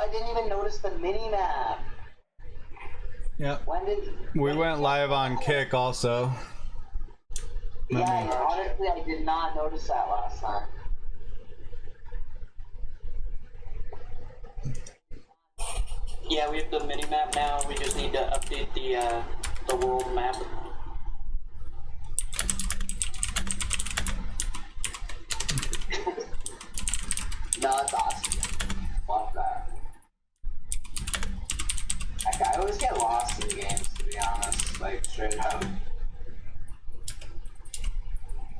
I didn't even notice the mini-map. Yep. We when went live on Kick also. Yeah, honestly, I did not notice that last time. Yeah, we have the mini-map now. We just need to update the world map. No, that's awesome. Love that. I always get lost in games, to be honest. Like, straight up.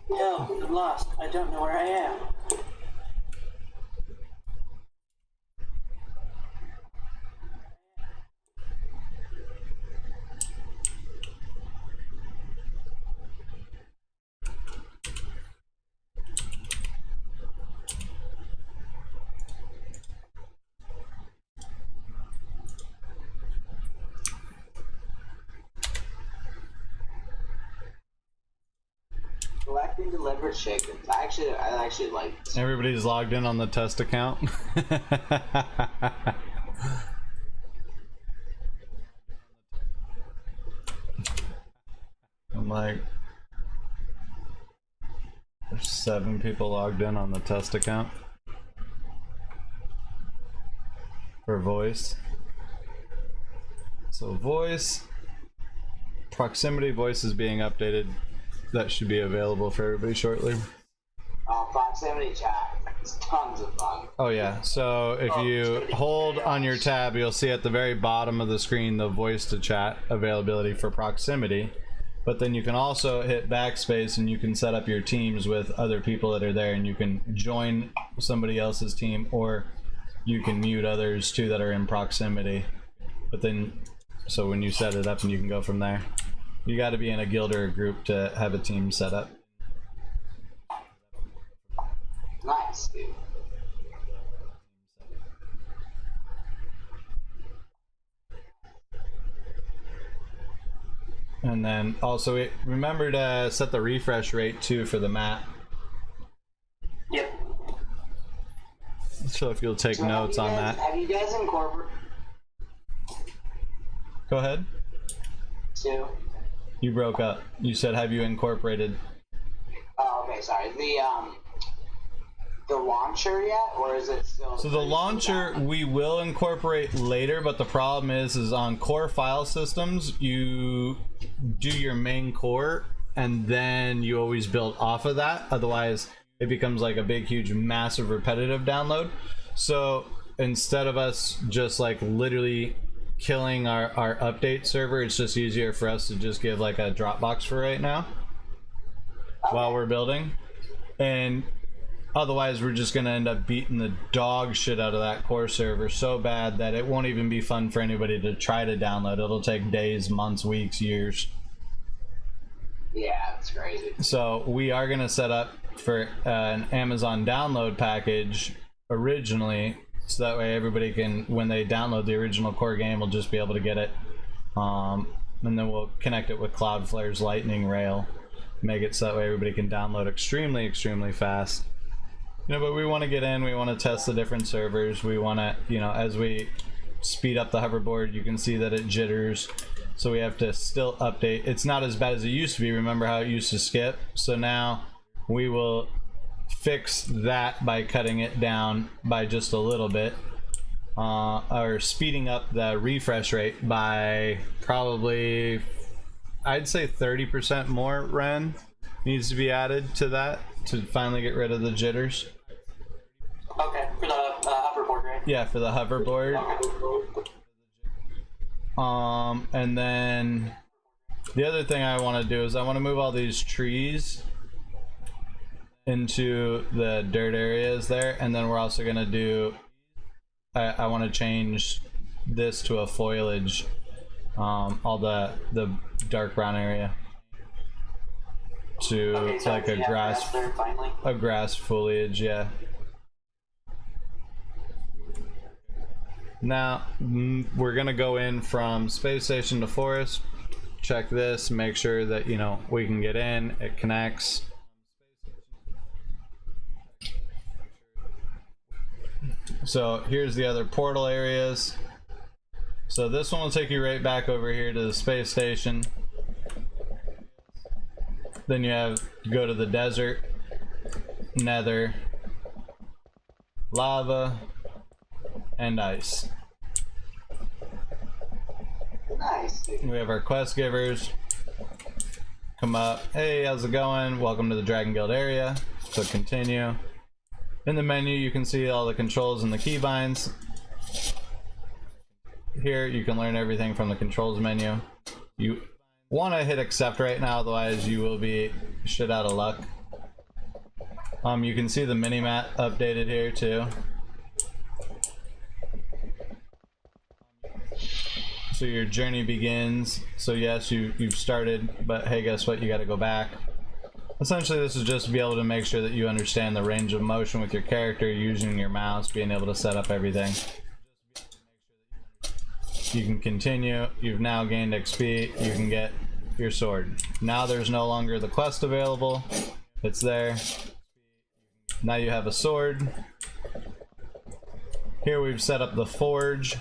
No, I'm lost. I don't know where I am. Collecting delivered chickens. I actually like this. Everybody's logged in on the test account. I'm like, there's 7 people logged in on the test account for voice. So voice, proximity voice is being updated. That should be available for everybody shortly. Proximity chat. It's tons of fun. Oh yeah, so if you hold on your tab, you'll see at the very bottom of the screen the voice to chat availability for proximity. But then you can also hit backspace and you can set up your teams with other people that are there, and you can join somebody else's team, or you can mute others too that are in proximity. But then, so when you set it up, and you can go from there. You got to be in a guild or a group to have a team set up. Nice, dude. And then also remember to set the refresh rate too for the map. Yep. So if you'll take notes on that. Have you guys incorporated? Go ahead. Two. You broke up. You said, have you incorporated? Oh, okay, sorry. The launcher yet, or is it still? So the launcher we will incorporate later, but the problem is on core file systems, you do your main core and then you always build off of that. Otherwise, it becomes like a big, huge, massive, repetitive download. So instead of us just like literally killing our update server, it's just easier for us to just give like a Dropbox for right now while we're building. And otherwise we're just gonna end up beating the dog shit out of that core server so bad that it won't even be fun for anybody to try to download. It'll take days, months, weeks, years. Yeah, it's crazy. So we are gonna set up for an Amazon download package originally, so that way everybody can, when they download the original core game, will just be able to get it. And then we'll connect it with Cloudflare's Lightning Rail, make it so that way everybody can download extremely, extremely fast. You know, but we want to get in, we want to test the different servers, we want to, you know, as we speed up the hoverboard, you can see that it jitters, so we have to still update. It's not as bad as it used to be. Remember how it used to skip? So now we will fix that by cutting it down by just a little bit, or speeding up the refresh rate by probably, I'd say 30% more. Ren needs to be added to that to finally get rid of the jitters. Okay, for the hoverboard, right? Yeah, for the hoverboard. Okay. And then the other thing I want to do is I want to move all these trees into the dirt areas there, and then we're also gonna do, I want to change this to a foliage, all the dark brown area to Okay, so like a grass there finally. a grass foliage. Yeah. Now we're gonna go in from space station to forest, check this, make sure that, you know, we can get in, it connects. So here's the other portal areas. So this one will take you right back over here to the space station. Then you have to go to the desert, nether, lava, and ice. Nice. We have our quest givers. Come up. Hey, how's it going? Welcome to the Dragon Guild area. So continue. In the menu, you can see all the controls and the keybinds. Here, you can learn everything from the controls menu. You want to hit accept right now, otherwise you will be shit out of luck. You can see the mini-map updated here too. So your journey begins. So yes, you've started, but hey, guess what? You got to go back. Essentially, this is just to be able to make sure that you understand the range of motion with your character, using your mouse, being able to set up everything. You can continue. You've now gained XP. You can get your sword. Now there's no longer the quest available. It's there. Now you have a sword. Here we've set up the forge.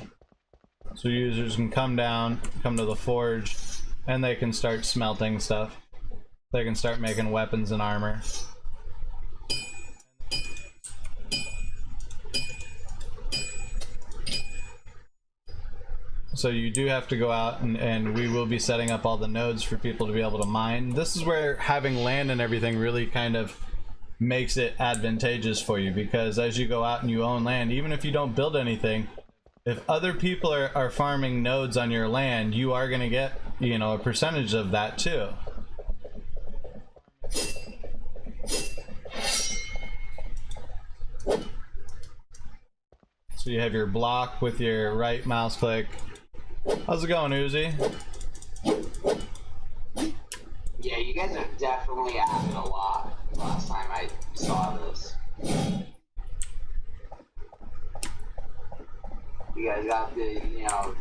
So users can come down, come to the forge, and they can start smelting stuff. They can start making weapons and armor. So you do have to go out and we will be setting up all the nodes for people to be able to mine. This is where having land and everything really kind of makes it advantageous for you, because as you go out and you own land, even if you don't build anything, if other people are farming nodes on your land, you are going to get, you know, a percentage of that too. So you have your block with your right mouse click. How's it going, Uzi? Yeah, you guys have definitely added a lot last time I saw this. You guys got the, you know,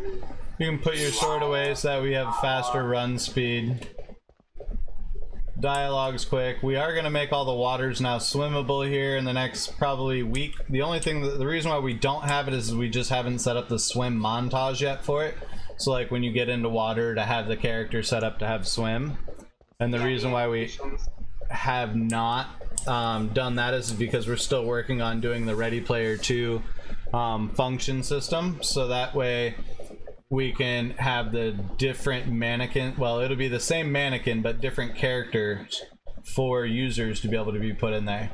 You can put your sword away so that we have faster run speed. Dialogue's quick. We are going to make all the waters now swimmable here in the next probably week. The only thing, the reason why we don't have it is we just haven't set up the swim montage yet for it. So like when you get into water, to have the character set up to have swim. And the reason why we have not done that is because we're still working on doing the Ready Player 2 function system. So that way we can have the different mannequin, well, it'll be the same mannequin but different characters for users to be able to be put in there.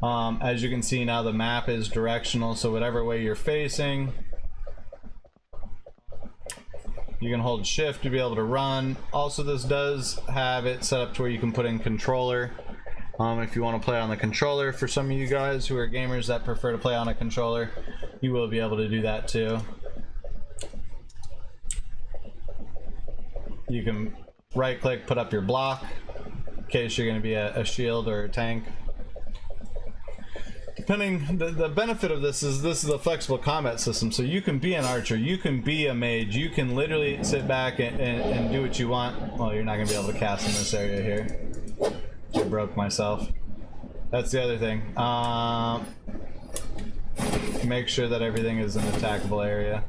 As you can see now, the map is directional, so whatever way you're facing, you can hold shift to be able to run. Also, this does have it set up to where you can put in controller if you want to play on the controller. For some of you guys who are gamers that prefer to play on a controller, you will be able to do that too. You can right click, put up your block in case you're going to be a shield or a tank. Depending, the benefit of this is a flexible combat system, so you can be an archer, you can be a mage, you can literally sit back and do what you want. Well, you're not going to be able to cast in this area here. I broke myself. That's the other thing. Make sure that everything is an attackable area.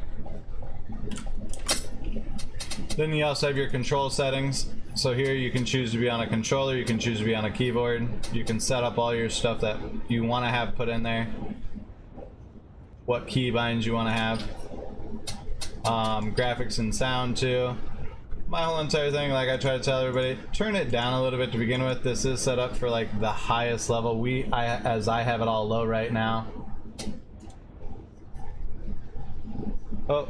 Then you also have your control settings. So here you can choose to be on a controller, you can choose to be on a keyboard. You can set up all your stuff that you want to have put in there. What keybinds you want to have. Graphics and sound too. My whole entire thing, like I try to tell everybody, turn it down a little bit to begin with. This is set up for like the highest level. As I have it all low right now. Oh.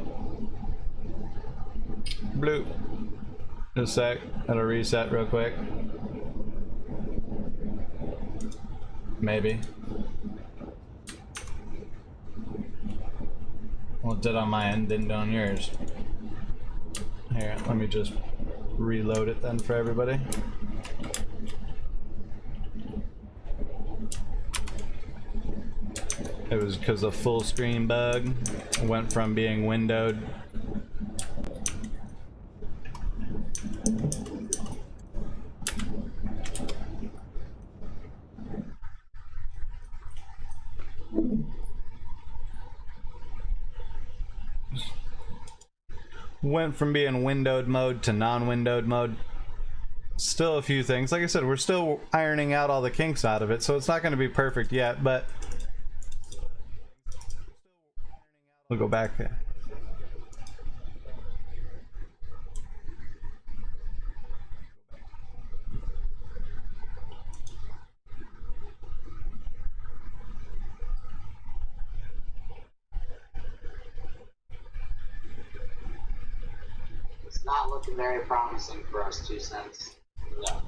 Blue. Just a sec. It'll reset real quick. Maybe. Well, it did on my end, didn't on yours. Here, let me just reload it then for everybody. It was because of full screen bug. It went from being windowed. went from being windowed mode to non-windowed mode. Still a few things. Like I said, we're still ironing out all the kinks out of it, so it's not going to be perfect yet, but we'll go back. It's not looking very promising for us 2 cents. No.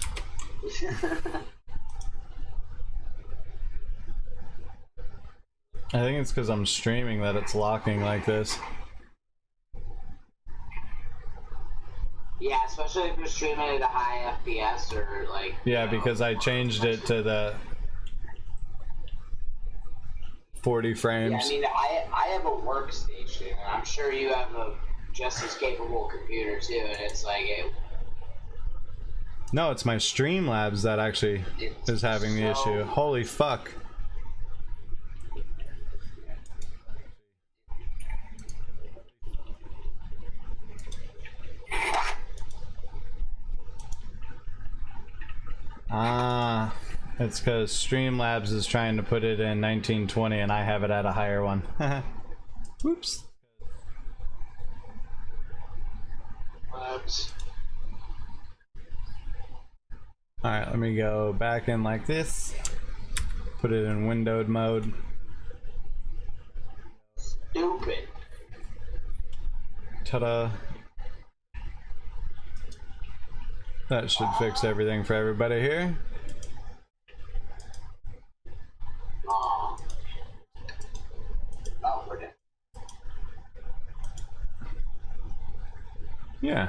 I think it's because I'm streaming that it's locking like this. Yeah, especially if you're streaming at a high FPS or like. Yeah, because I changed it to the 40 frames. Yeah, I mean, I have a workstation, and I'm sure you have a just as capable computer too, and it's like No, it's my Streamlabs that actually is having the issue. Holy fuck. Ah, it's because Streamlabs is trying to put it in 1920 and I have it at a higher one. Whoops. Labs. Alright, let me go back in like this. Put it in windowed mode. Stupid. Ta-da. That should fix everything for everybody here. Oh, we're done. Yeah.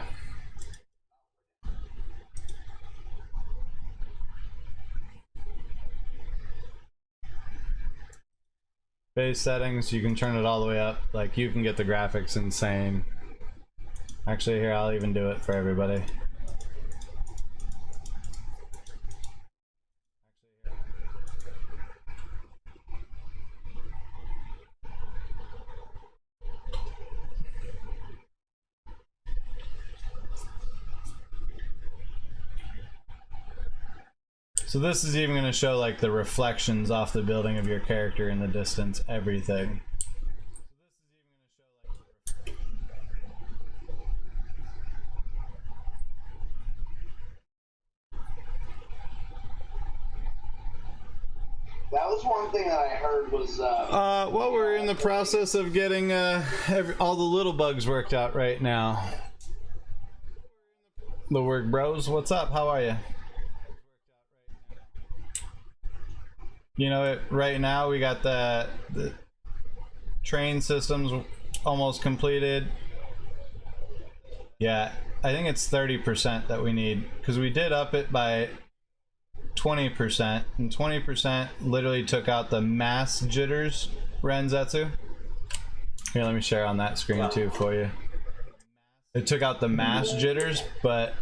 Base settings, you can turn it all the way up. Like, you can get the graphics insane. Actually, here, I'll even do it for everybody. So this is even going to show like the reflections off the building of your character in the distance, everything. That was one thing that I heard was well, we're in the process of getting all the little bugs worked out right now. The work bros, what's up? How are you? You know, right now we got the train systems almost completed. Yeah, I think it's 30% that we need, because we did up it by 20%, and 20% literally took out the mass jitters, Renzetsu. Here, let me share on that screen too for you. It took out the mass jitters, but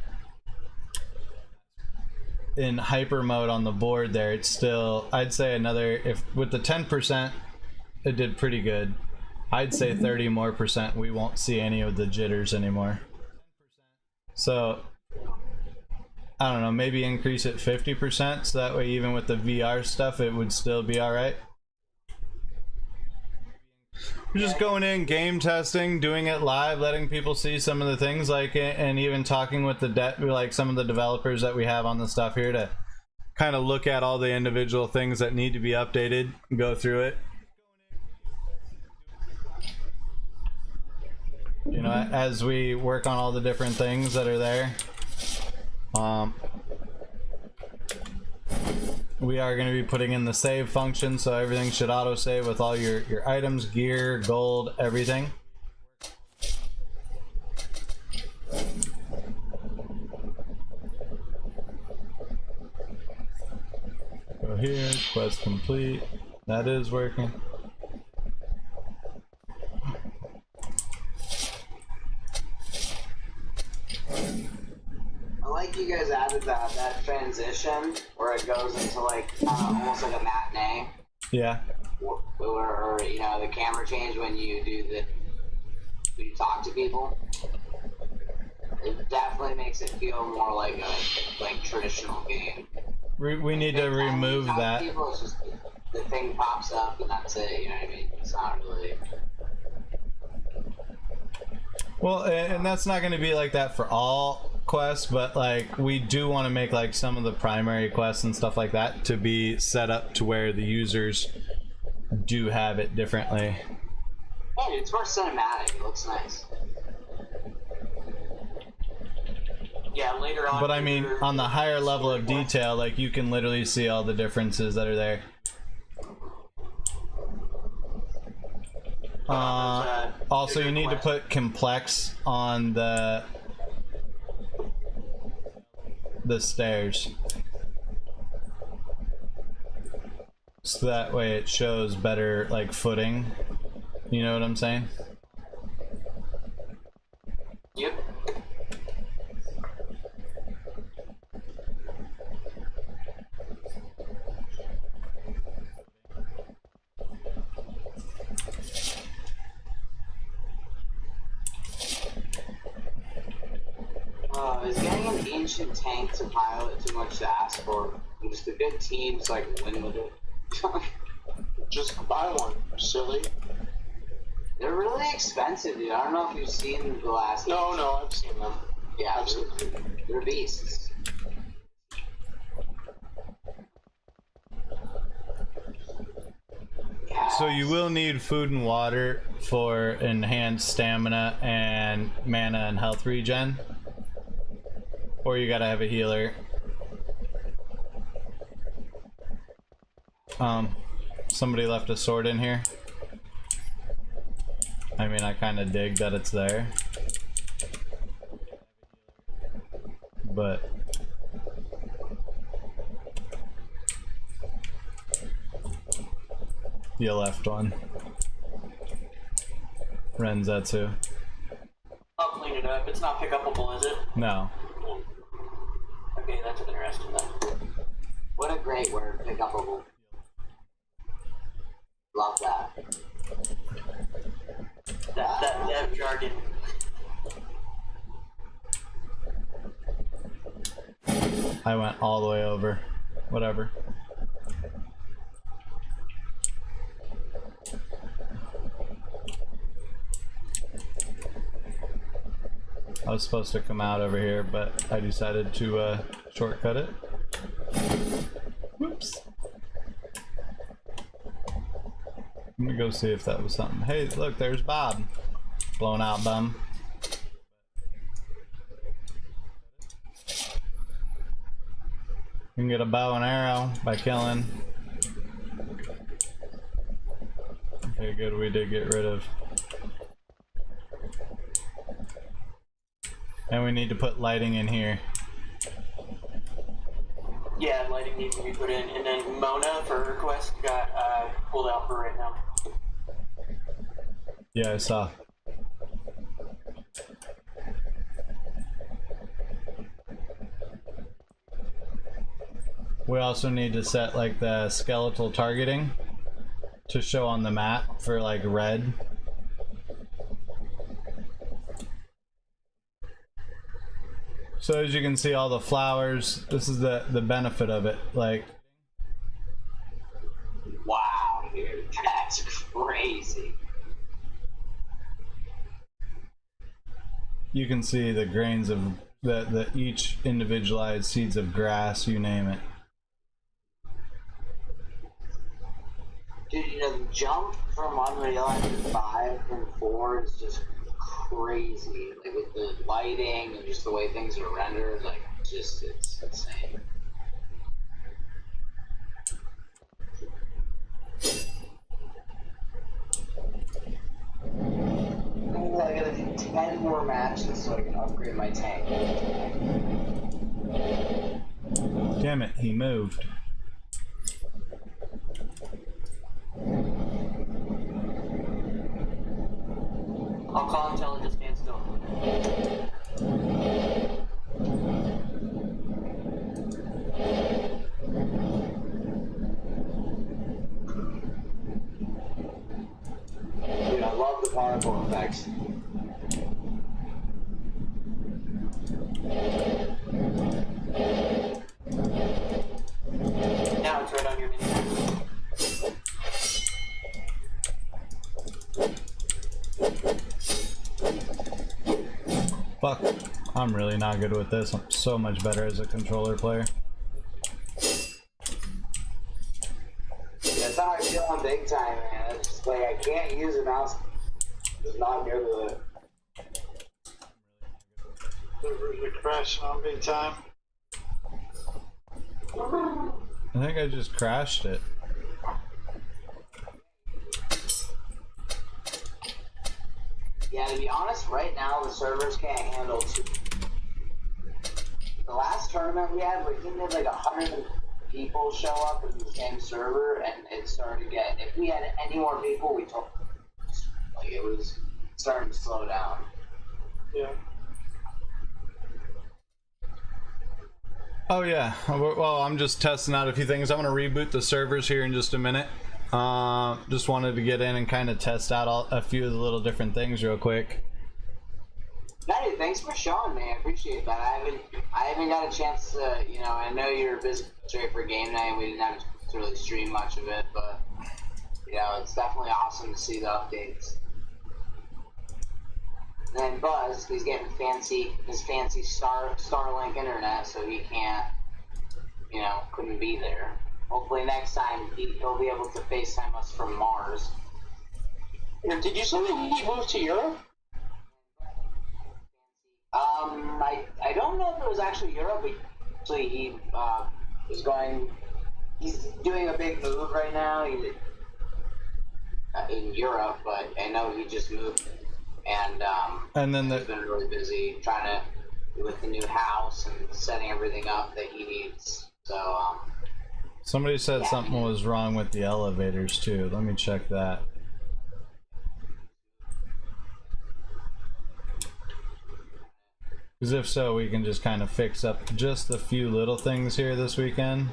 in hyper mode on the board there, it's still, I'd say another, if with the 10%, it did pretty good. I'd say 30% more, we won't see any of the jitters anymore. So, I don't know, maybe increase it 50%, so that way even with the VR stuff, it would still be alright. We're just going in, game testing, doing it live, letting people see some of the things, like, and even talking with the like some of the developers that we have on the stuff here to kind of look at all the individual things that need to be updated, go through it. You know, as we work on all the different things that are there. We are going to be putting in the save function, so everything should auto-save with all your items, gear, gold, everything. Go here, quest complete. That is working. I like you guys added that transition where it goes into like almost like a matinee. Yeah. Or you know, the camera change when you do when you talk to people. It definitely makes it feel more like a traditional game. We need to remove that. People, it's just the thing pops up and that's it. You know what I mean? It's not really. Well, and that's not going to be like that for all quests, but like we do want to make like some of the primary quests and stuff like that to be set up to where the users do have it differently. Yeah, it's more cinematic. It looks nice. Yeah, later on. But I mean, on the higher level of detail, like you can literally see all the differences that are there. Also, you need to put complex on the stairs, so that way it shows better like footing. You know what I'm saying? Yep. Is getting an ancient tank to pilot too much to ask for? Just a good team so I can win with it. Just buy one, silly. They're really expensive, dude. I don't know if you've seen the last. No, I've seen them. Yeah, Absolutely. they're beasts. So you will need food and water for enhanced stamina and mana and health regen. Or you gotta have a healer. Somebody left a sword in here. I mean, I kinda dig that it's there. But you left one. Renzetsu. I'll clean it up. It's not pick upable, is it? No. Okay, that's interesting then. What a great word, pick upable. Love that. That jargon. I went all the way over. Whatever. I was supposed to come out over here, but I decided to shortcut it. Whoops. Let me go see if that was something. Hey, look, there's Bob. Blown out bum. You can get a bow and arrow by killing. Okay, good, we did get rid of. And we need to put lighting in here. Yeah, lighting needs to be put in. And then Mona for her quest got pulled out for right now. Yeah, I saw. We also need to set like the skeletal targeting to show on the map for like red. So as you can see all the flowers, this is the benefit of it. Like, Wow, dude, that's crazy. you can see the grains of the each individualized seeds of grass, you name it. Dude, you know, the jump from Unreal Engine 5 and 4 is just crazy. Like, with the lighting and just the way things are rendered, like, just, it's insane. I gotta do 10 more matches so I can upgrade my tank. Damn it, he moved. I'll call and tell him to stand still. Dude, I love the particle effects. Fuck. I'm really not good with this. I'm so much better as a controller player. That's how I feel on big time, man. It's just like I can't use a mouse. It's not good with it. Servers are crashing on big time. I think I just crashed it. Yeah, to be honest, right now the servers can't handle two. The last tournament we had, we had like 100 people show up in the same server, and it started to get. If we had any more people, we told like it was starting to slow down. Yeah. Oh yeah, well I'm just testing out a few things. I'm gonna reboot the servers here in just a minute. Just wanted to get in and kind of test out a few of the little different things real quick. Hey, thanks for showing me. I appreciate that. I haven't got a chance to, you know, I know you're busy straight for game night and we didn't have to really stream much of it, but you know, it's definitely awesome to see the updates. And then Buzz, he's getting his fancy Starlink internet, so he can't, you know, couldn't be there. Hopefully next time he'll be able to FaceTime us from Mars. Did you say that he moved to Europe? I don't know if it was actually Europe. Actually, he is going. He's doing a big move right now. He's in Europe, but I know he just moved, and then he's been really busy trying to with the new house and setting everything up that he needs. So somebody said yeah. something was wrong with the elevators too. Let me check that. Because if so, we can just kind of fix up just a few little things here this weekend.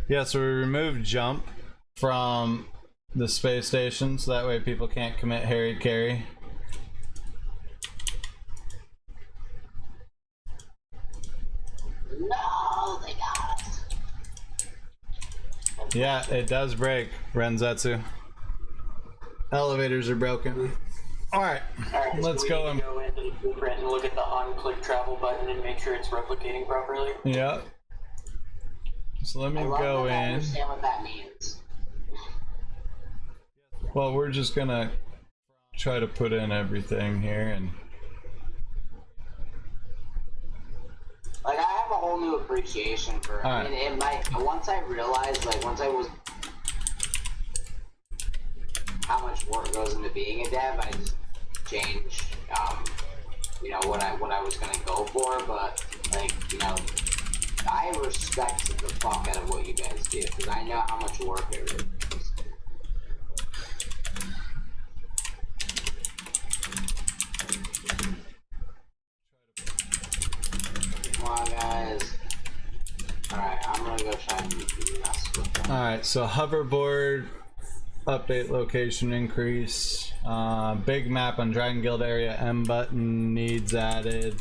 Yeah, so we removed jump from the space station, so that way people can't commit Harry Carry. no, they got us. Yeah, it does break, Renzetsu. Elevators are broken. Alright, let's go and go into the blueprint and look at the on-click travel button and make sure it's replicating properly. yeah. So let me go I in. understand what that means. Well, we're just gonna try to put in everything here and Like, I have a whole new appreciation for it. Alright. I mean, it might, once I realized, like, once I was, how much work goes into being a dev, I just changed, you know, what I was gonna go for, but, like, you know, I respect the fuck out of what you guys do, because I know how much work it is. Come on, guys. Alright, I'm gonna go try and mess with them. alright, so hoverboard update location increase. Big map on Dragon Guild area, M button needs added.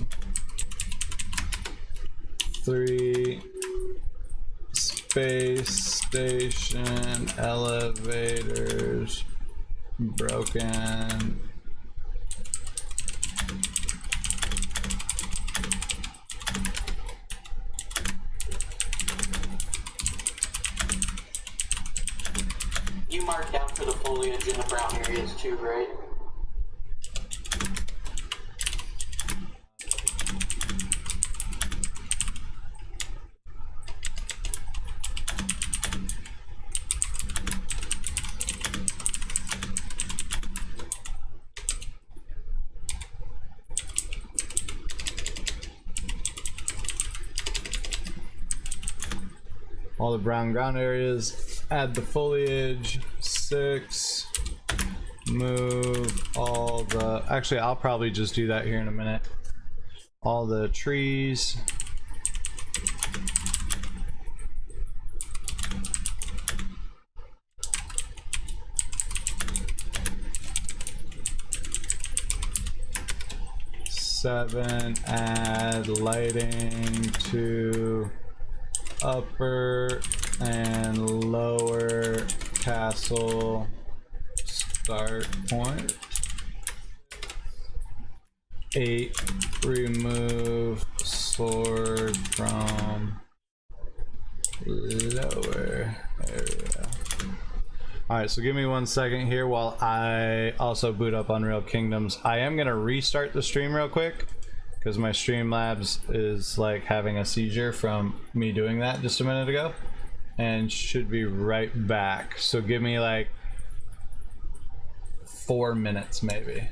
3 space station elevators broken. You marked down for the foliage in the brown areas too, right? All the brown ground areas, add the foliage. 6, move all the, actually I'll probably just do that here in a minute. All the trees. Seven, add lighting to upper and lower castle start point. 8, remove sword from lower area. Alright, so give me 1 second here while I also boot up Unreal Kingdoms. I am going to restart the stream real quick because my Streamlabs is like having a seizure from me doing that just a minute ago, and should be right back. So give me like 4 minutes maybe.